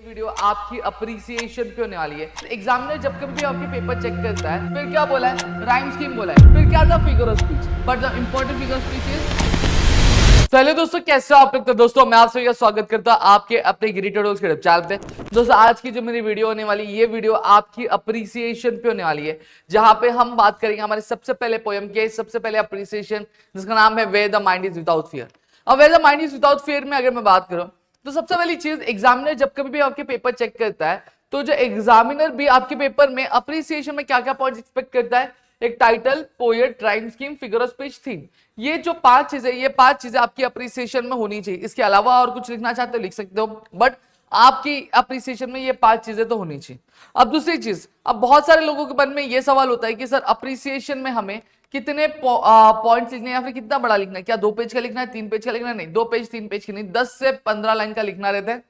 Video आपकी appreciation पे होने वाली है। एग्जामिनर जब कभी भी आपके पेपर चेक करता है, फिर क्या बोला है? राइम स्कीम बोला है, फिर क्या था? Figure of speech. But the important figure of speech is. चलिए दोस्तों, कैसे हो आप लोग? तो दोस्तों मैं आप सभी का स्वागत करता हूं आपके अपने गिरी ट्यूटोरियल्स के चैनल पे। दोस्तों आज की जो मेरी वीडियो होने वाली, ये वीडियो आपकी अप्रिसिएशन पे होने वाली है, जहां पे हम बात करेंगे हमारे सबसे पहले पोएम के सबसे पहले अप्रिसिएशन, जिसका नाम है where the mind is without fear. अब where the mind is without fear में अगर मैं बात करूं, तो सबसे पहली चीज, एग्जामिनर जब कभी भी आपके पेपर चेक करता है, तो जो एग्जामिनर भी आपके पेपर में अप्रिसिएशन में क्या क्या पॉइंट्स एक्सपेक्ट करता है? एक title, poet, rhyme scheme, figure of speech, theme. ये जो पांच चीजें, ये पांच चीजें आपकी अप्रिसिएशन में होनी चाहिए। इसके अलावा और कुछ लिखना चाहते हो लिख सकते हो, बट आपकी अप्रिसिएशन में ये पांच चीजें तो होनी चाहिए। अब दूसरी चीज, अब बहुत सारे लोगों के मन में ये सवाल होता है कि सर अप्रिसिएशन में हमें कितने पॉइंट्स लिखने हैं या फिर कितना बड़ा लिखना है? क्या 2 पेज का लिखना है, 3 पेज का लिखना है? नहीं, 2 पेज 3 पेज की नहीं, 10 से 15 लाइन का लिखना रहता है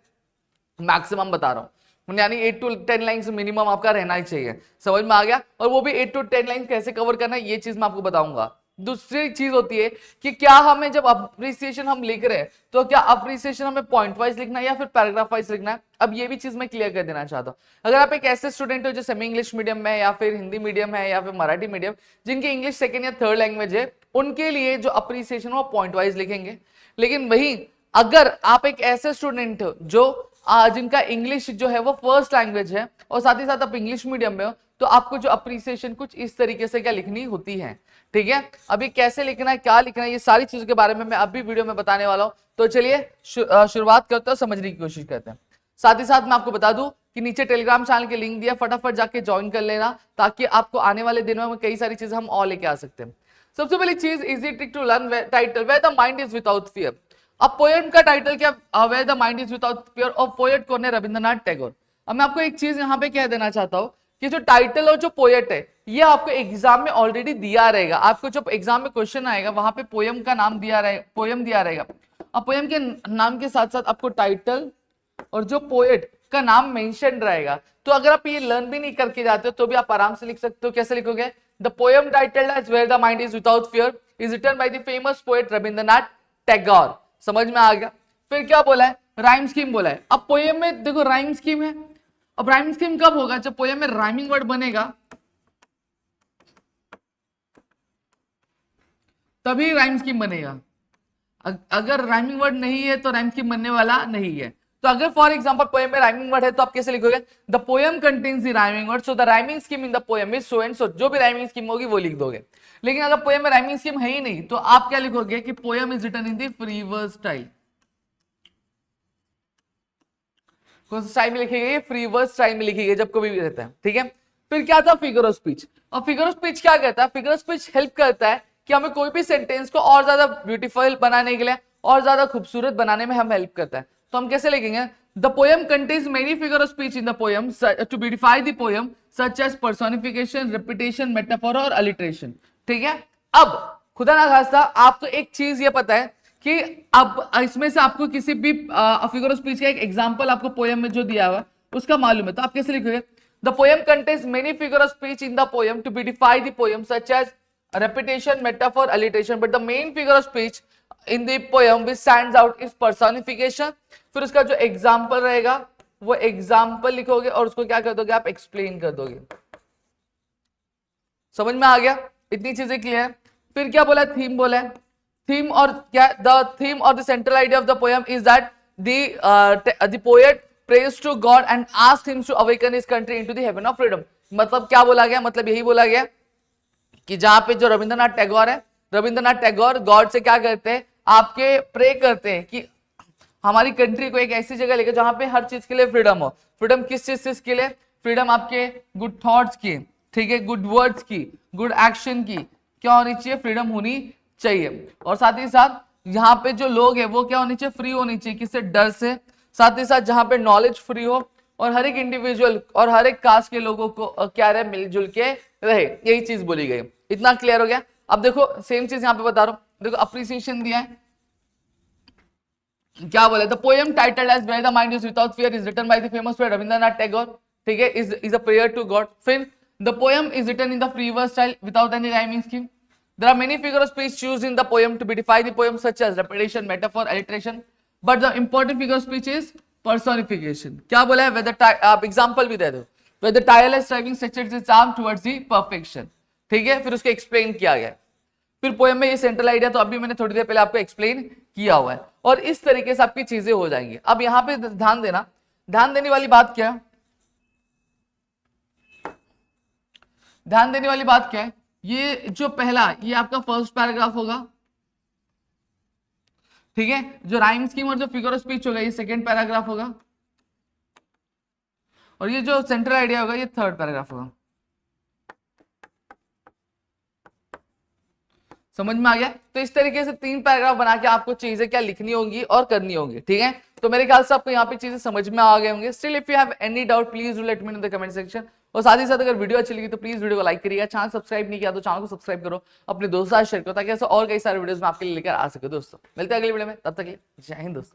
मैक्सिमम, बता रहा हूं। यानी 8 to 10 लाइन्स मिनिमम आपका रहना ही चाहिए। समझ में आ गया? और वो भी 8 to 10 लाइन कैसे कवर करना है, ये चीज मैं आपको बताऊंगा। दूसरी चीज होती है कि क्या हमें जब अप्रिसिएशन हम लिख रहे हैं, तो क्या अप्रिसिएशन हमें पॉइंट वाइज लिखना है या फिर पैराग्राफ वाइज लिखना है? अब ये भी चीज मैं क्लियर कर देना चाहता हूं। अगर आप एक ऐसे स्टूडेंट हो जो सेमी इंग्लिश मीडियम में है या फिर हिंदी मीडियम है या फिर मराठी मीडियम, जिनकी इंग्लिश सेकेंड या थर्ड लैंग्वेज है, उनके लिए जो अप्रिसिएशन वो पॉइंट वाइज लिखेंगे। लेकिन वही अगर आप एक ऐसे स्टूडेंट हो जो जिनका इंग्लिश जो है वो फर्स्ट लैंग्वेज है और साथ ही साथ आप इंग्लिश मीडियम में हो, तो आपको जो अप्रिसिएशन कुछ इस तरीके से क्या लिखनी होती है। ठीक है, अभी कैसे लिखना है, क्या लिखना है, ये सारी चीजों के बारे में मैं अभी वीडियो में बताने वाला हूं। तो चलिए शुरुआत करते हैं, समझने की कोशिश करते हैं। साथ ही साथ मैं आपको बता दूं कि नीचे टेलीग्राम चैनल के लिंक दिया, फटाफट जाके ज्वाइन कर लेना, ताकि आपको आने वाले दिनों में कई सारी चीजें हम और लेके आ सकते हैं। सबसे पहली चीज, easy trick to learn title where the mind is without fear. अब पोएम का टाइटल क्या? Where the mind is without fear. और पोएट कौन है? रविंद्रनाथ टैगोर। अब मैं आपको एक चीज यहाँ पे कह देना चाहता हूँ कि जो टाइटल और जो पोएट है, ये आपको एग्जाम में ऑलरेडी दिया रहेगा। आपको जब एग्जाम में क्वेश्चन आएगा, वहां पे पोएम का नाम दिया रहेगा, पोएम दिया रहेगा। अब पोएम के नाम के साथ साथ आपको टाइटल और जो पोएट का नाम मेंशन रहेगा। तो अगर आप ये लर्न भी नहीं करके जाते हो, तो भी आप आराम से लिख सकते हो। कैसे लिखोगे? The poem titled as where the mind is without fear is written by the famous poet Rabindranath Tagore. समझ में आ गया? फिर क्या बोला है? राइम स्कीम बोला है। अब पोएम में देखो राइम स्कीम है। अब राइम स्कीम कब होगा? जब पोएम में राइमिंग वर्ड बनेगा, तभी राइम स्कीम बनेगा। अगर राइमिंग वर्ड नहीं है तो राइम स्कीम बनने वाला नहीं है। तो अगर फॉर एग्जांपल पोएम में राइमिंग वर्ड है, तो आप कैसे लिखोगे? The poem contains the rhyming word, so the rhyming scheme in the poem is so and so. जो भी राइमिंग स्कीम होगी वो लिख दोगे। लेकिन अगर पोएम में राइमिंग स्कीम है ही नहीं, तो आप क्या लिखोगे कि poem is written in the free verse style. कौन सा स्टाइल में लिखेंगे? फ्री वर्स स्टाइल में लिखेंगे जब कभी भी रहता है। ठीक है, फिर क्या था? Figure of speech. और फिगर ऑफ स्पीच क्या कहता है? फिगर ऑफ स्पीच हेल्प करता है कि हमें कोई भी सेंटेंस को और ज्यादा ब्यूटीफुल बनाने के लिए, और ज्यादा खूबसूरत बनाने में हम हेल्प करता है। तो हम कैसे लिखेंगे? The poem contains many figure of speech in the poem to beautify the poem such as personification, repetition, metaphor और अलिटरेशन। ठीक है, अब खुदा ना खास्ता आपको एक चीज ये पता है कि अब इसमें से आपको किसी भी फिगर ऑफ स्पीच का एक एग्जांपल आपको पोएम में जो दिया हुआ उसका मालूम है, तो आप कैसे लिखोगे? The poem contains many figure of speech in the poem to beautify the poem such as repetition, metaphor, alliteration, but the main figure of speech in the poem which stands out is personification। फिर उसका जो example रहेगा वो example लिखोगे और उसको क्या कर दोगे? आप एक्सप्लेन कर दोगे। समझ में आ गया? इतनी चीजें क्लियर। फिर क्या बोला? थीम बोला है। थीम और क्या? द थीम और the central idea of the poem is that the poet prays to God and asked him to awaken his country into the heaven of freedom. मतलब क्या बोला गया? मतलब यही बोला गया कि जहां पे जो रविंद्रनाथ टैगोर है, रविंद्रनाथ टैगोर गॉड से क्या करते हैं? आपके प्रे करते हैं कि हमारी कंट्री को एक ऐसी जगह लेकर जहां पे हर चीज के लिए फ्रीडम हो। फ्रीडम किस चीज के लिए? फ्रीडम आपके गुड थॉट्स की, ठीक है, गुड वर्ड्स की, गुड एक्शन की क्या होनी चाहिए? फ्रीडम होनी चाहिए। और साथ ही साथ यहाँ पे जो लोग है वो क्या होनी चाहिए? फ्री होनी चाहिए। किससे? डर से। साथ ही साथ जहां पे नॉलेज फ्री हो और हर एक इंडिविजुअल और हर एक कास्ट के लोगों को क्या रहे? मिलजुल के रहे। यही चीज बोली गई। इतना क्लियर हो गया? अब देखो सेम चीज यहाँ पे बता रहा हूं। देखो अप्रिसिएशन दिया है, क्या बोले? The poem titled as where the mind is without fear is written by the famous poet Rabindranath Tagore. ठीक है, is a prayer to God. फिर the poem is written in the free verse style without any rhyming scheme. There are many figure of speech used in the poem to beautify the poem such as repetition, metaphor, alliteration, but the important figure of speech is personification. क्या बोला है, whether, आप example भी दे दो, whether tireless driving structures its arm towards the perfection. ठीक है, फिर उसको एक्सप्लेन किया गया। फिर पोएम में ये सेंट्रल आइडिया तो अभी मैंने थोड़ी देर पहले आपको एक्सप्लेन किया हुआ है, और इस तरीके से आपकी चीजें हो जाएंगी। अब यहां पे ध्यान देना, ध्यान देने वाली बात क्या है, ध्यान देने वाली बात क्या है, ये जो पहला, ये आपका फर्स्ट पैराग्राफ होगा। ठीक है, जो राइम स्कीम और जो फिगर ऑफ स्पीच होगा ये सेकंड पैराग्राफ होगा, और ये जो सेंट्रल आइडिया होगा ये थर्ड पैराग्राफ होगा। समझ में आ गया? तो इस तरीके से 3 पैराग्राफ बना के आपको चीजें क्या लिखनी होंगी और करनी होंगी। ठीक है, तो मेरे ख्याल से आपको यहाँ पे चीजें समझ में आ गए होंगे। Still if you have any doubt please do let me in the comment section. और साथ ही साथ अगर वीडियो अच्छी लगी तो प्लीज वीडियो को लाइक करिएगा, चैनल सब्सक्राइब नहीं किया तो चैनल को सब्सक्राइब करो, अपने दोस्तों के साथ शेयर करो, ताकि ऐसे और कई सारे वीडियोस में आपके लिए लेकर आ सके। दोस्तों मिलते हैं अगली वीडियो में, तब तक के लिए जय हिंद दोस्तों।